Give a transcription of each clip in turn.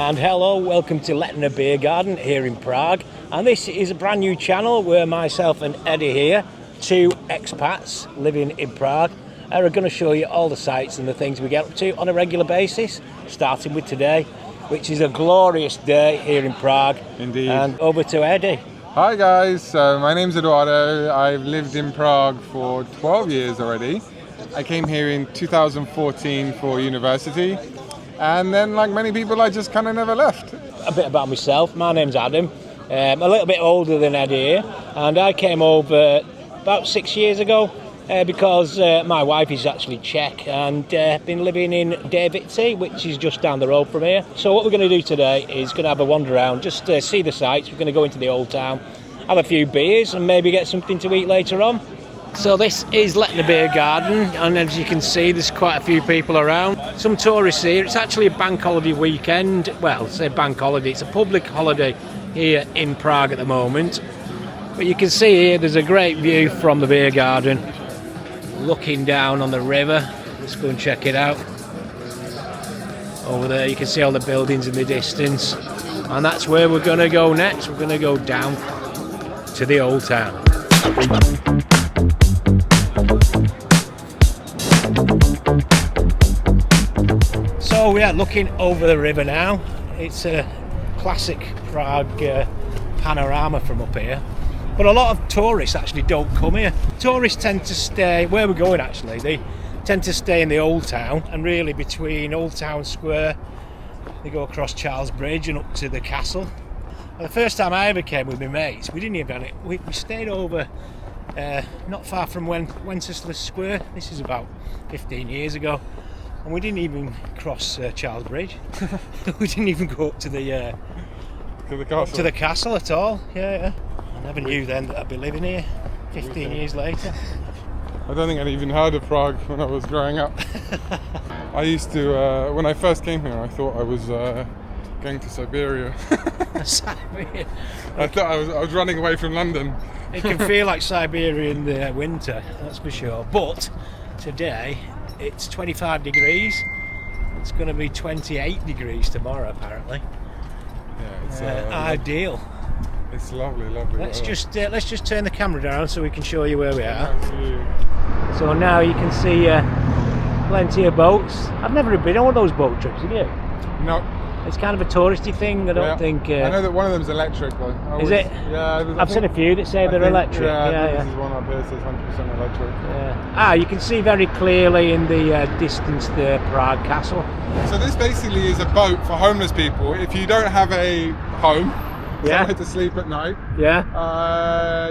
And hello, welcome to Letna Beer Garden here in Prague. And this is a brand new channel where myself and Eddie here, two expats living in Prague, are going to show you all the sights and the things we get up to on a regular basis, starting with today, which is a glorious day here in Prague. Indeed. And over to Eddie. Hi guys, my name's Edoardo. I've lived in Prague for 12 years already. I came here in 2014 for university. And then, like many people, I just kind of never left. A bit about myself. My name's Adam. A little bit older than Eddie here. And I came over about 6 years ago because my wife is actually Czech and been living in Vltava, which is just down the road from here. So what we're going to do today is going to have a wander around, just see the sights. We're going to go into the old town, have a few beers and maybe get something to eat later on. So this is Letna Beer Garden, and as you can see there's quite a few people around. Some tourists here. It's actually a bank holiday weekend. Well, say bank holiday, it's a public holiday here in Prague at the moment. But you can see here there's a great view from the beer garden, looking down on the river. Let's go and check it out. Over there you can see all the buildings in the distance, and that's where we're going to go next. We're going to go down to the old town. So we are looking over the river now. It's a classic Prague panorama from up here. But a lot of tourists actually don't come here. Tourists tend to stay, where we're going actually, they tend to stay in the old town, and really between Old Town Square, they go across Charles Bridge and up to the castle. And the first time I ever came with my mates, we didn't even, we stayed over not far from Wenceslas Square. This is about 15 years ago. And we didn't even cross Charles Bridge. We didn't even go up to the castle at all. Yeah. I never knew then that I'd be living here 15 years later. I don't think I'd even heard of Prague when I was growing up. I used to, when I first came here, I thought I was going to Siberia. Siberia. I thought I was running away from London. It can feel like Siberia in the winter, that's for sure. But today it's 25 degrees. It's going to be 28 degrees tomorrow, apparently. Yeah, it's ideal. It's lovely. Let's just turn the camera down so we can show you where we are. Absolutely. So now you can see plenty of boats. I've never been on one of those boat trips, have you? No. It's kind of a touristy thing. I don't think. I know that one of them's electric though. Is it? Yeah. I've seen a few that say they're electric. Yeah. This is one up here that says 100% electric. Yeah. You can see very clearly in the distance the Prague Castle. So this basically is a boat for homeless people. If you don't have a home, somewhere to sleep at night,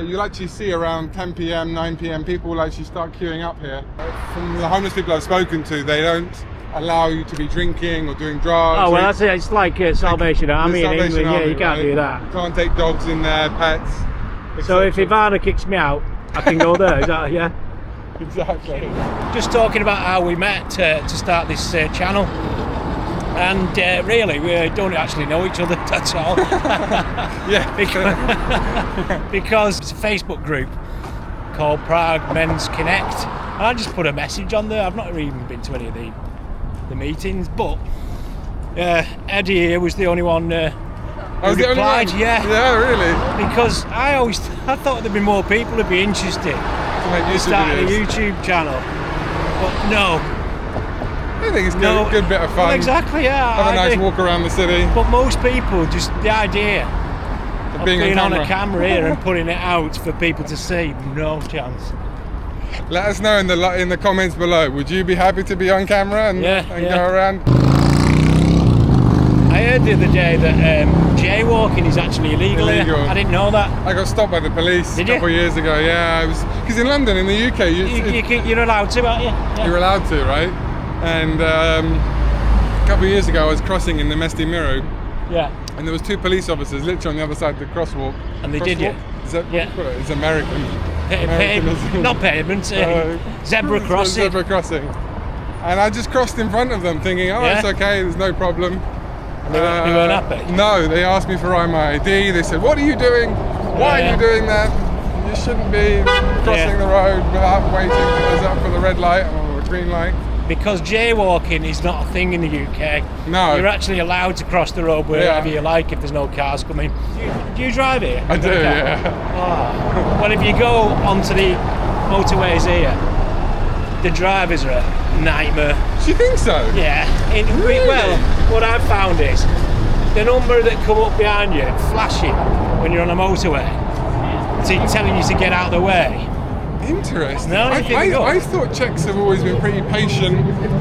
you'll actually see around 10 p.m, 9 p.m, people will actually start queuing up here. From the homeless people I've spoken to, they don't allow you to be drinking or doing drugs. Oh, well, that's it. It's like Salvation Army in England. Yeah, you can't do that. You can't take dogs in there, pets. So if Ivana kicks me out, I can go there. Is that, yeah? Exactly. Just talking about how we met to start this channel. And really, we don't actually know each other at all. Yeah. Because it's a Facebook group called Prague Men's Connect. And I just put a message on there. I've not even been to any of the meetings, but Eddie here was the only one who replied. Yeah, really. Because I thought there'd be more people who'd be interested in starting a YouTube channel, but no. I think it's a good bit of fun. Well, exactly, yeah. Have a nice walk around the city. But most people, just the idea of being on a camera here and putting it out for people to see, no chance. Let us know in the comments below. Would you be happy to be on camera and go around? I heard the other day that jaywalking is actually illegal here. I didn't know that. I got stopped by the police a couple of years ago. Yeah, because in London, in the UK, you're allowed to, aren't you? Yeah. You're allowed to, right? And a couple of years ago, I was crossing in the Náměstí Republiky. Yeah. And there was two police officers literally on the other side of the crosswalk. And they did you? It's American. Not pavement, zebra crossing. Zebra crossing. And I just crossed in front of them thinking, it's okay, there's no problem. They weren't happy? No, they asked me for my ID. They said, what are you doing? Why are you doing that? You shouldn't be crossing the road without waiting for the red light or the green light. because jaywalking is not a thing in the UK. No. You're actually allowed to cross the road wherever you like if there's no cars coming. Do you drive here? I do, yeah. Oh. Well, if you go onto the motorways here, the drivers are a nightmare. Do you think so? Yeah. Really? Well, what I've found is the number that come up behind you, flashing when you're on a motorway, telling you to get out of the way. Interesting. No, I thought Czechs have always been pretty patient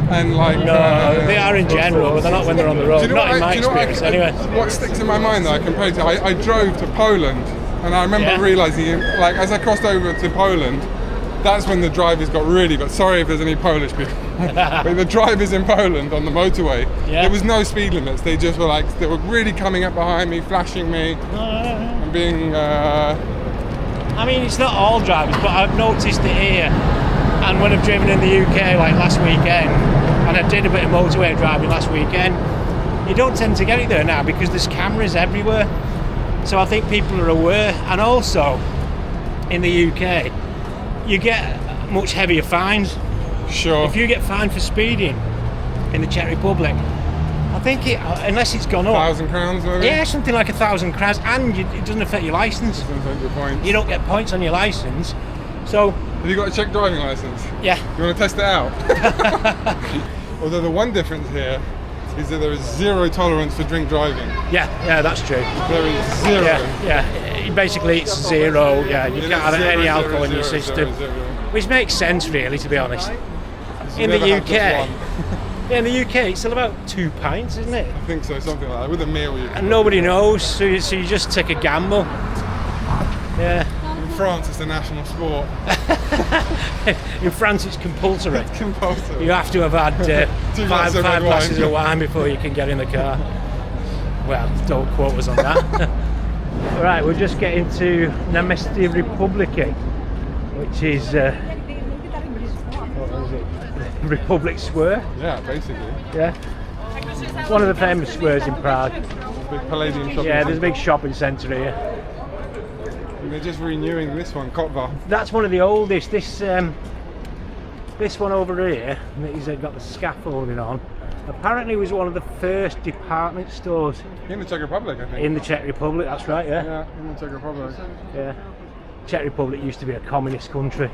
and like. No, they are in general, but they're not when they're on the road. Not in my experience, anyway. What sticks in my mind that I compared to, I drove to Poland, and I remember realizing, like, as I crossed over to Poland, that's when the drivers got. Sorry if there's any Polish people, but the drivers in Poland on the motorway, there was no speed limits. They just were like, they were really coming up behind me, flashing me, and being. I mean, it's not all drivers, but I've noticed it here. And when I've driven in the UK, like last weekend, and I did a bit of motorway driving last weekend, you don't tend to get it there now because there's cameras everywhere. So I think people are aware. And also, in the UK, you get much heavier fines. Sure. If you get fined for speeding in the Czech Republic, I think unless it's gone up. 1,000 crowns, maybe? Yeah, something like 1,000 crowns, and it doesn't affect your licence. Doesn't affect your points. You don't get points on your licence. So. Have you got a Czech driving licence? Yeah. You want to test it out? Although the one difference here is that there is zero tolerance for drink driving. Yeah, that's true. There is zero. Yeah. Basically, it's zero. Yeah, you can't have any alcohol in your system, which makes sense, really, to be honest. In the UK. Yeah, in the UK, it's still about 2 pints, isn't it? I think so, something like that. With a meal, you can. And nobody knows, so you just take a gamble. Yeah. In France, it's a national sport. In France, it's compulsory. It's compulsory. You have to have had five glasses of wine before you can get in the car. Well, don't quote us on that. Right, we're just getting to Náměstí Republiky, which is. What is it? Republic Square. Yeah, basically. Yeah. One of the famous squares in Prague. Big Palladium shopping Yeah, there's a big shopping centre here. And they're just renewing this one, Kotva. That's one of the oldest. This one over here, he's got the scaffolding on. Apparently, was one of the first department stores in the Czech Republic, I think. In the Czech Republic, that's right. Yeah. Yeah, in the Czech Republic. Yeah. Czech Republic used to be a communist country.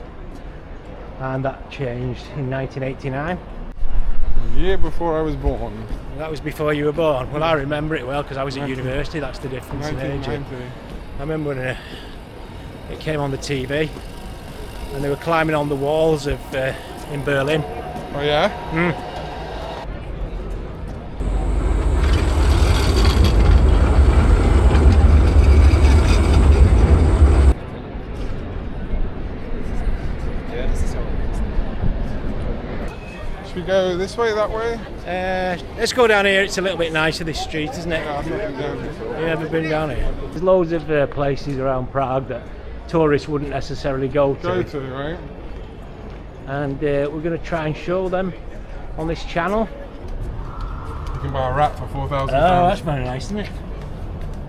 And that changed in 1989. The year before I was born. That was before you were born. Well, I remember it well because I was at university. That's the difference in age. I remember when it came on the TV, and they were climbing on the walls of in Berlin. Oh yeah. We go this way, that way? Let's go down here. It's a little bit nicer, this street, isn't it? Yeah, I've not been down before. You ever been down here? There's loads of places around Prague that tourists wouldn't necessarily go to. Right? And we're going to try and show them on this channel. You can buy a wrap for 4,000 Oh, pounds. that's very nice, isn't it?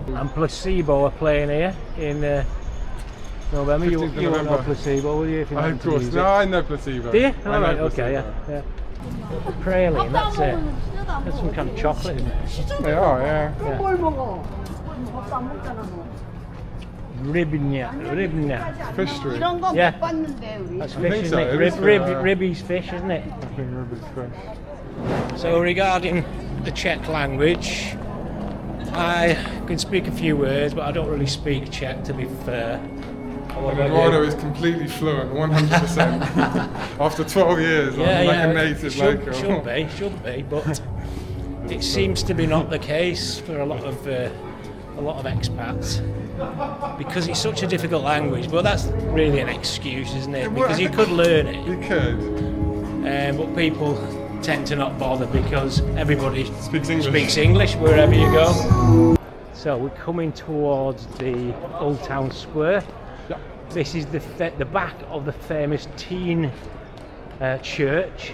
And Placebo are playing here in November. You won't know Placebo, will you? If you of course. No, I know Placebo. Do you? I know okay, yeah. Praline, that's it. That's some kind of chocolate, isn't it? They are, yeah. Rybnia. Fish street. Yeah. That's fish, isn't it? Ribby's fish, isn't it? I think Ribby's fish. So regarding the Czech language, I can speak a few words, but I don't really speak Czech, to be fair. Edoardo is completely fluent, 100%. After 12 years, like a native local. Should be, but it seems to be not the case for a lot of expats because it's such a difficult language. But that's really an excuse, isn't it? Because you could learn it. You could. But people tend to not bother because everybody speaks English wherever you go. So we're coming towards the Old Town Square. This is the back of the famous Teen church,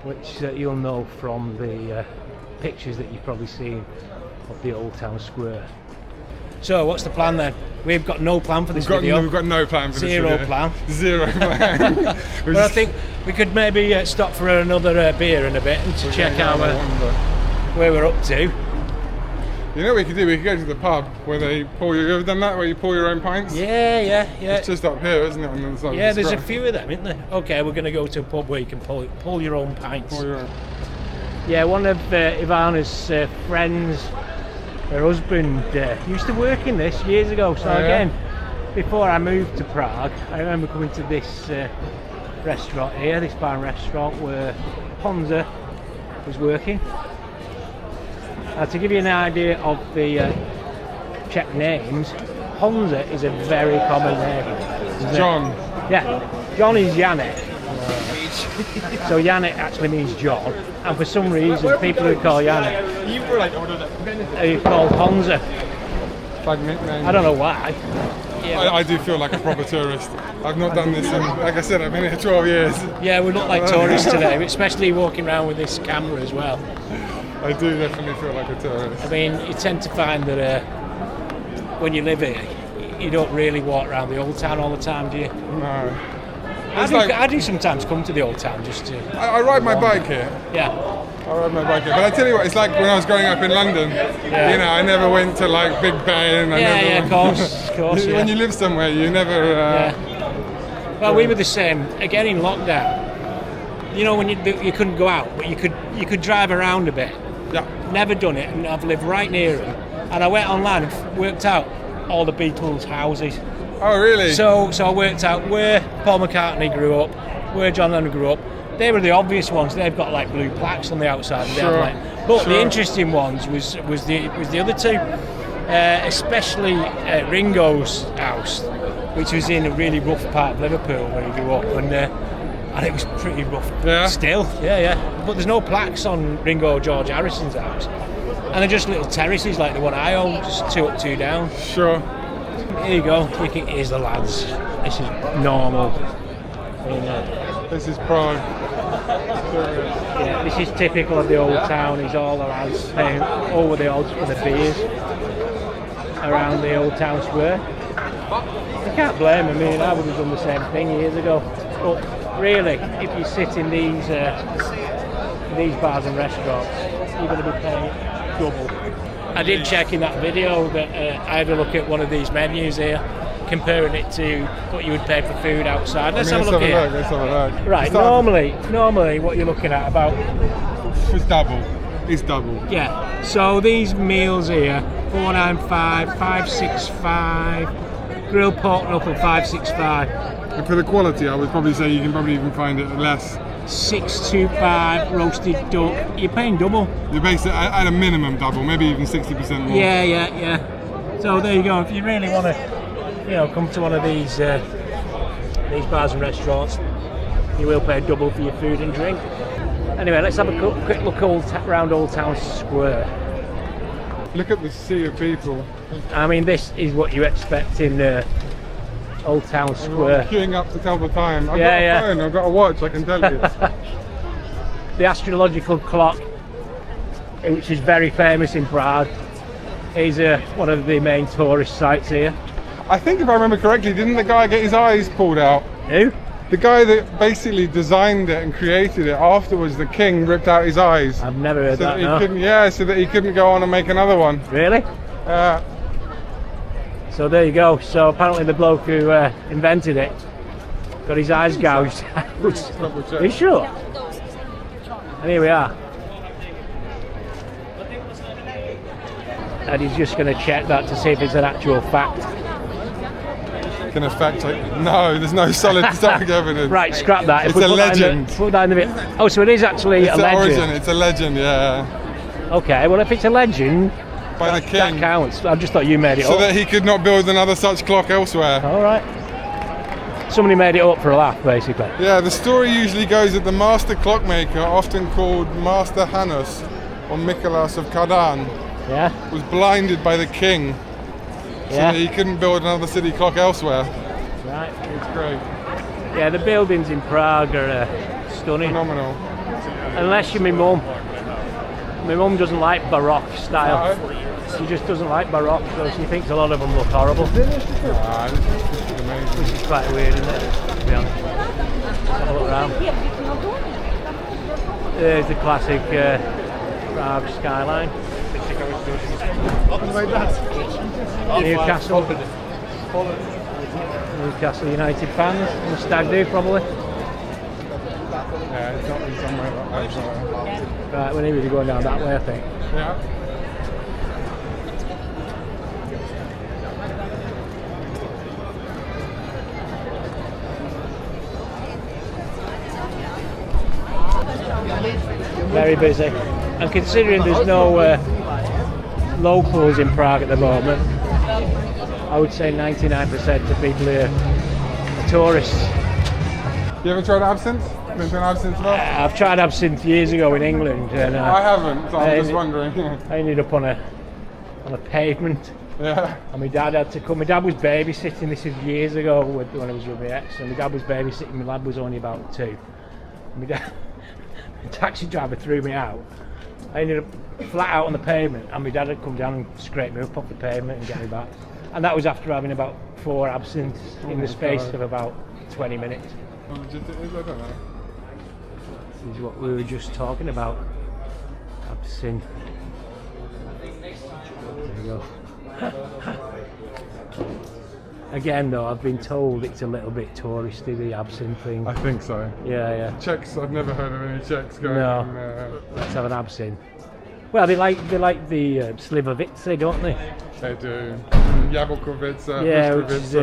which you'll know from the pictures that you've probably seen of the Old Town Square. So what's the plan then? We've got no plan for this video. We've got no plan for this video. Zero plan. Zero plan. But I think we could maybe stop for another beer in a bit and to check out where we're up to. You know what we could do? We could go to the pub where they pour you ever done that, where you pour your own pints? Yeah. It's just up here, isn't it? On the other side Yeah, of the there's a square. few of them, isn't there? Okay, we're going to go to a pub where you can pull your own pints. Pour your own. Yeah, one of Ivana's friends, her husband, used to work in this years ago. So again, before I moved to Prague, I remember coming to this restaurant here, this bar and restaurant where Honza was working. To give you an idea of the Czech names, Honza is a very common name. John. Yeah, John is Janek. So Janek actually means John, and for some reason people who call Janek are called Honza. Like nickname. I don't know why. I do feel like a proper tourist. I've not done this in, like I said, I've been here 12 years. Yeah, we look like tourists today, especially walking around with this camera as well. I do definitely feel like a tourist. I mean, you tend to find that when you live here, you don't really walk around the old town all the time, do you? No. I do sometimes come to the old town just to... I ride my bike here. Yeah. I ride my bike here. But I tell you what, it's like when I was growing up in London. Yeah. You know, I never went to like Big Ben. Of course. When you live somewhere, you never... Well, we were the same. Again, in lockdown. You know, when you couldn't go out, but you could drive around a bit. Yeah. Never done it, and I've lived right near them. And I went online and worked out all the Beatles' houses. Oh, really? So I worked out where Paul McCartney grew up, where John Lennon grew up. They were the obvious ones. They've got like blue plaques on the outside. But the interesting ones was the other two, especially Ringo's house, which was in a really rough part of Liverpool where he grew up, and it was pretty rough. Yeah. Still, yeah. But there's no plaques on Ringo or George Harrison's house, and they're just little terraces like the one I own, just 2 up, 2 down. Sure. Here you go. Here's the lads. This is normal. This is Prague. Yeah, this is typical of the old town. Is all the lads paying over the odds for the beers around the old town square. I can't blame them. I mean, I would have done the same thing years ago. But really, if you sit in these bars and restaurants, you're going to be paying double. I did check in that video that I had a look at one of these menus here, comparing it to what you would pay for food outside. Let's have a look here. Let's have a look. Right, normally what you're looking at about... It's double. It's double. Yeah, so these meals here, $4.95, $5.65, grilled pork knuckle $5.65. And for the quality, I would probably say you can probably even find it less. $6.25 roasted duck. You're paying double. You're basically at a minimum double, maybe even 60% more. Yeah. So there you go. If you really want to, come to one of these bars and restaurants, you will pay double for your food and drink. Anyway, let's have a quick look around Old Town Square. Look at the sea of people. I mean, this is what you expect in Old Town Square. I'm queuing up to tell the time. I've got a phone, I've got a watch, I can tell you. The Astronomical Clock, which is very famous in Prague, is one of the main tourist sites here. I think if I remember correctly, didn't the guy get his eyes pulled out? Who? The guy that basically designed it and created it, afterwards the king ripped out his eyes. I've never heard that, so that he couldn't go on and make another one. Really? So there you go. So apparently the bloke who invented it got his eyes gouged. Are you sure? And here we are. And he's just going to check that to see if it's an actual fact. Can affect it? No, there's no solid scientific evidence. Right, scrap that. It's a legend. Put that in the bit. Oh, so it is actually a legend. It's a legend, yeah. Okay, well if it's a legend, by the king. That counts. I just thought you made it up. So that he could not build another such clock elsewhere. All right. Somebody made it up for a laugh, basically. Yeah, the story usually goes that the master clockmaker, often called Master Hannes or Michaelas of Kardan, was blinded by the king, so that he couldn't build another city clock elsewhere. Right. It's great. Yeah, the buildings in Prague are stunning. Phenomenal. Unless you're my mum. My mum doesn't like Baroque style. She just doesn't like Baroque, so she thinks a lot of them look horrible. This is amazing. Which is quite weird, isn't it? To be honest. Have a look around. There's the classic Prague skyline. Newcastle United fans in the stag do probably. Yeah, it's not in somewhere like that. Right, we need to be going down that way, I think. Yeah. Very busy. And considering there's no locals in Prague at the moment, I would say 99% of people here are tourists. You ever tried absinthe? Been to an absinthe bar? I've tried absinthe years ago in England, and I haven't, so I'm just wondering. I ended up on a pavement. Yeah. And my dad had to come. My dad was babysitting. This is years ago when I was with my ex, and my dad was babysitting. My lad was only about 2. And my dad, the taxi driver threw me out. I ended up flat out on the pavement, and my dad had come down and scraped me up off the pavement and get me back. And that was after having about 4 absinthes in the space of about 20 minutes. I don't know. This is what we were just talking about. Absinthe. There you go. Again though, I've been told it's a little bit touristy, the absinthe thing. I think so. Yeah. Czechs, I've never heard of any Czechs going. No. Let's have an absinthe. Well, they like the Slivovice, don't they? They do. Jablkovice, yeah, which is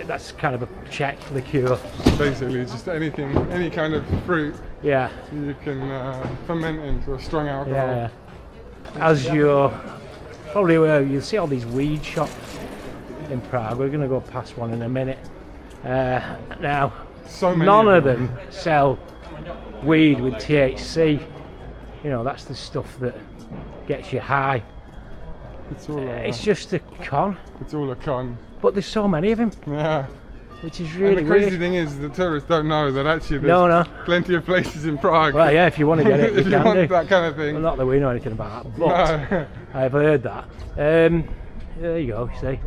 that's kind of a Czech liqueur. Basically, just anything, any kind of fruit. Yeah. You can ferment into a strong alcohol. Yeah. As you're probably aware, you'll see all these weed shops in Prague. We're going to go past one in a minute. Now, so many none of them sell weed with THC. You know, that's the stuff that gets you high. It's just a con. It's all a con. But there's so many of them. Yeah. Which is really weird. And the crazy weird. thing is, the tourists don't know that actually there's plenty of places in Prague. Well, yeah, if you want to get it, you if you can want do. that kind of thing. Well, not that we know anything about that, but No. I've heard that. There you go, see.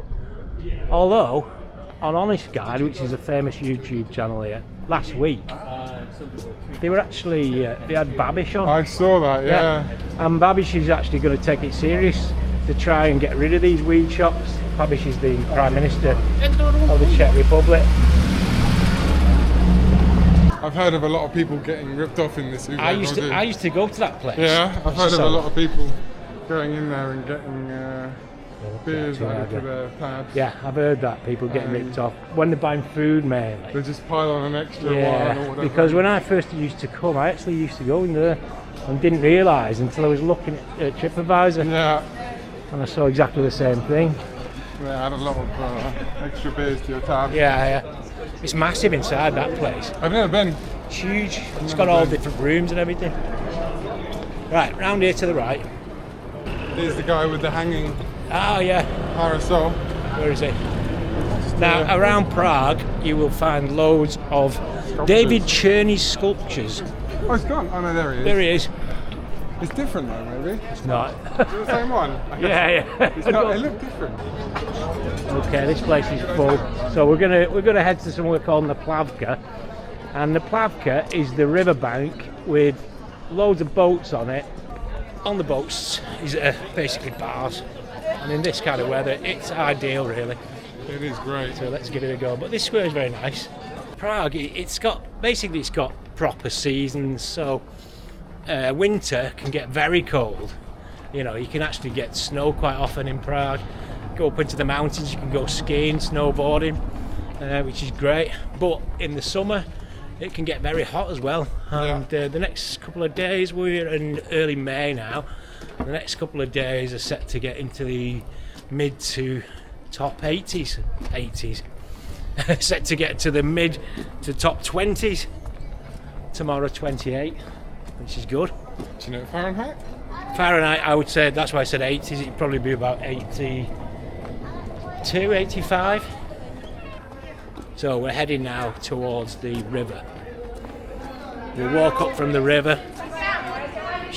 Although, on Honest Guide, which is a famous YouTube channel here, last week, they were actually, they had Babiš on. I saw that, yeah. And Babiš is actually going to take it serious to try and get rid of these weed shops. Babiš is the Prime Minister of the Czech Republic. I've heard of a lot of people getting ripped off in this. I used to go to that place. Yeah, I've heard of a lot of people going in there and getting beers added to their tabs. Yeah, I've heard that, people getting ripped off. When they're buying food mainly. They just pile on an extra one or whatever. Because when I first used to come, I actually used to go in there and didn't realise until I was looking at TripAdvisor. Yeah. And I saw exactly the same thing. Yeah, add a lot of extra beers to your tab. Yeah. It's massive inside that place. I've never been. It's huge. It's got all different rooms and everything. Right, round here to the right. Here's the guy with the hanging parasol. Where is he? Now, around Prague, you will find loads of David Czerny's sculptures. Oh, it's gone. Oh, no, there he is. There he is. It's different though, maybe. It's not. It's the same one. Yeah. It's not, it looked different. Okay, this place is full. So we're gonna head to somewhere called Naplavka, and Naplavka is the riverbank with loads of boats on it. On the boats is basically bars, and in this kind of weather, it's ideal, really. It is great. So let's give it a go. But this square is very nice. Prague, it's got proper seasons. So winter can get very cold. You know, you can actually get snow quite often in Prague. Go up into the mountains, you can go skiing, snowboarding, which is great. But in the summer, it can get very hot as well. And the next couple of days, we're in early May now. The next couple of days are set to get into the mid to top 80s. Set to get to the mid to top 20s. Tomorrow 28, which is good. Do you know Fahrenheit? Fahrenheit, I would say, that's why I said 80s, it'd probably be about 82, 85. So we're heading now towards the river. We'll walk up from the river,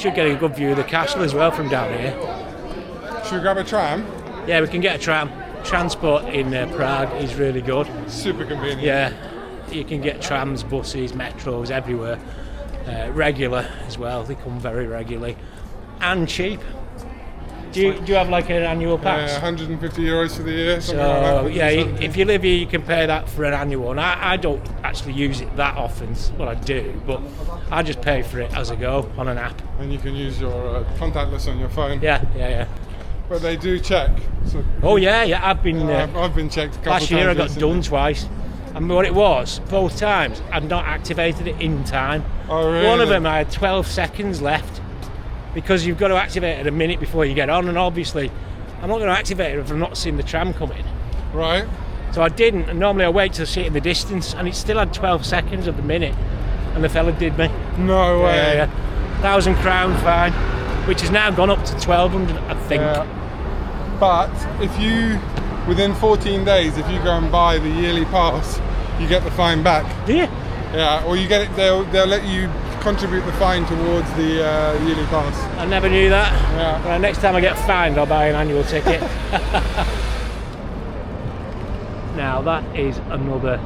should get a good view of the castle as well from down here. Should we grab a tram? Yeah, we can get a tram. Transport in Prague is really good. Super convenient. Yeah, you can get trams, buses, metros everywhere. Regular as well, they come very regularly. And cheap. Do you have like an annual pass? 150 euros for the year, something So, like that. yeah, if you live here, you can pay that for an annual one. I don't actually use it that often, well I do, but I just pay for it as I go on an app. And you can use your contactless on your phone. Yeah. But they do check. So Oh yeah, I've been checked a couple last year. I got recently. done twice. And what it was, both times, I'd not activated it in time. Oh, really? One of them, I had 12 seconds left because you've got to activate it a minute before you get on, and obviously I'm not going to activate it if I'm not seeing the tram coming. Right. So I didn't, and normally I wait to see it in the distance, and it still had 12 seconds of the minute, and the fella did me. No way. Yeah. £1,000 fine, which has now gone up to 1,200, I think. Yeah. But if you, within 14 days, if you go and buy the yearly pass, you get the fine back. Do you? Yeah, or you get it. They'll let you contribute the fine towards the yearly pass. I never knew that. Yeah. Well, next time I get fined, I'll buy an annual ticket. Now that is another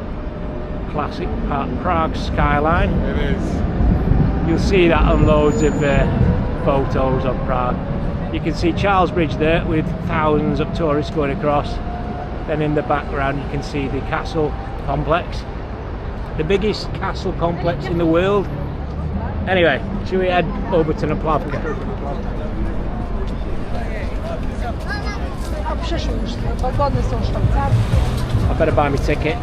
classic Prague skyline. It is. You'll see that on loads of photos of Prague. You can see Charles Bridge there with thousands of tourists going across. Then in the background you can see the castle complex, the biggest castle complex in the world. Anyway, should we head over to Naplavka? I better buy my ticket.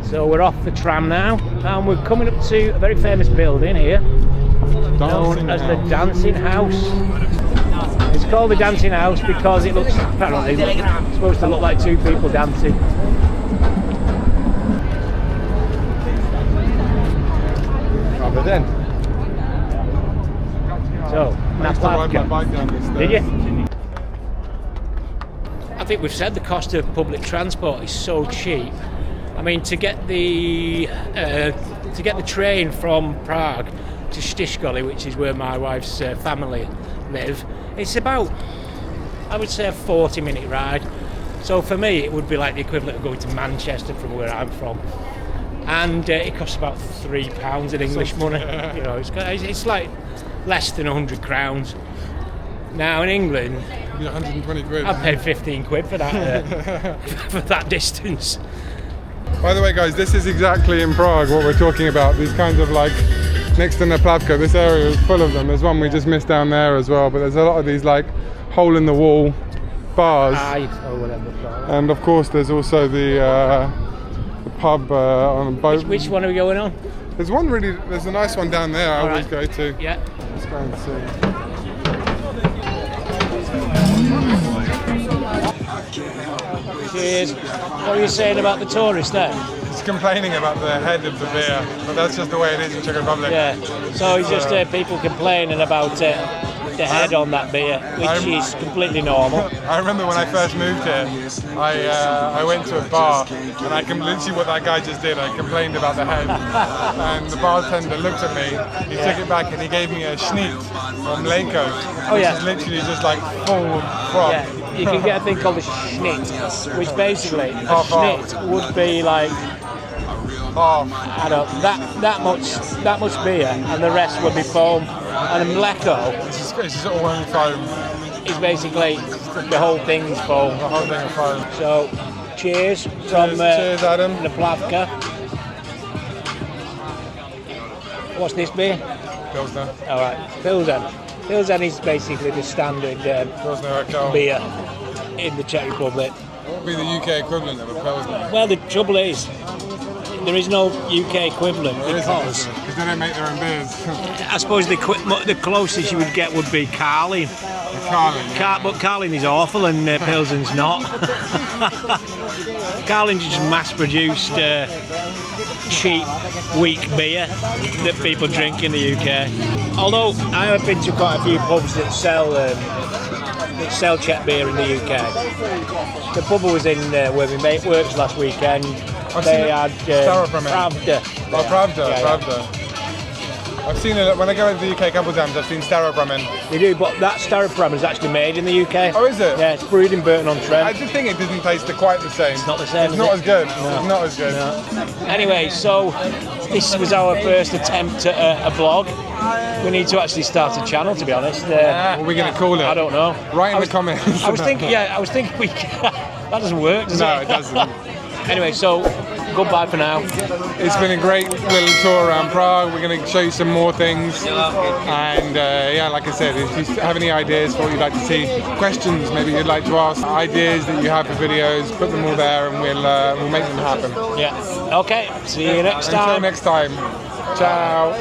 So we're off the tram now, and we're coming up to a very famous building here, known as the Dancing House. It's called the Dancing House because it looks, apparently, it's supposed to look like two people dancing. So, Naplavka. Did you? I think we've said the cost of public transport is so cheap. I mean, to get the train from Prague to Štiškoly, which is where my wife's family live, it's about, I would say, a 40-minute ride. So for me, it would be like the equivalent of going to Manchester from where I'm from, and it costs about £3 in English money. You know, it's like less than 100 crowns. Now in England, 120 quid. I've paid 15 quid for that for that distance. By the way, guys, this is exactly in Prague what we're talking about. These kinds of, like, next to Naplavka, this area is full of them. There's one we just missed down there as well, but there's a lot of these, like, hole-in-the-wall bars. Or whatever. And of course, there's also the pub on a boat. Which one are we going on? There's a nice one down there I always go to. Yeah. Let's go and see. Cheers. What were you saying about the tourists there? He's complaining about the head of the beer, but that's just the way it is in Czech Republic. Yeah. So it's just people complaining about the head on that beer, which is completely normal. I remember when I first moved here, I went to a bar, and I can literally what that guy just did. I complained about the head, and the bartender looked at me. He took it back and he gave me a schnitt from Leko. Oh yeah. Which is literally just like full crop. Yeah. You can get a thing called a schnitt, which basically a schnitt would be like I don't know, that much beer, and the rest would be foam. And a mleko, It's just all in foam. is basically the whole thing's foam. The whole thing of foam. So, cheers from Cheers, Adam. Naplavka. What's this beer? Pilsner. All right, Pilsen. Pilsen is basically the standard Pilsner Urquell. beer in the Czech Republic. What would be the UK equivalent of a Pilsner? Well, the trouble is, there is no UK equivalent Because because they don't make their own beers. I suppose the closest you would get would be Carling, Carling. But Carling is awful and Pilsen's not. Carling's just mass-produced cheap, weak beer that people drink in the UK. Although I have been to quite a few pubs that sell Czech beer in the UK. The pub I was in where my mate works last weekend, they had Pravda. Oh, Pravda. I've seen it when I go into the UK a couple of times. I've seen Staropramen. They do, but that Staropramen is actually made in the UK. Oh, is it? Yeah, it's brewed in Burton-on-Trent. I did think it didn't taste quite the same. It's not the same. It's not as good. No. It's not as good. No. Anyway, so this was our first attempt at a vlog. We need to actually start a channel, to be honest. What are we going to call it? I don't know. Write in the comments. I was thinking we. That doesn't work, does it? No, it doesn't. Anyway, so goodbye for now. It's been a great little tour around Prague. We're going to show you some more things. And yeah, like I said, if you have any ideas for what you'd like to see, questions maybe you'd like to ask, ideas that you have for videos, put them all there and we'll make them happen. Yeah. Okay. See you next time. Until next time. Ciao.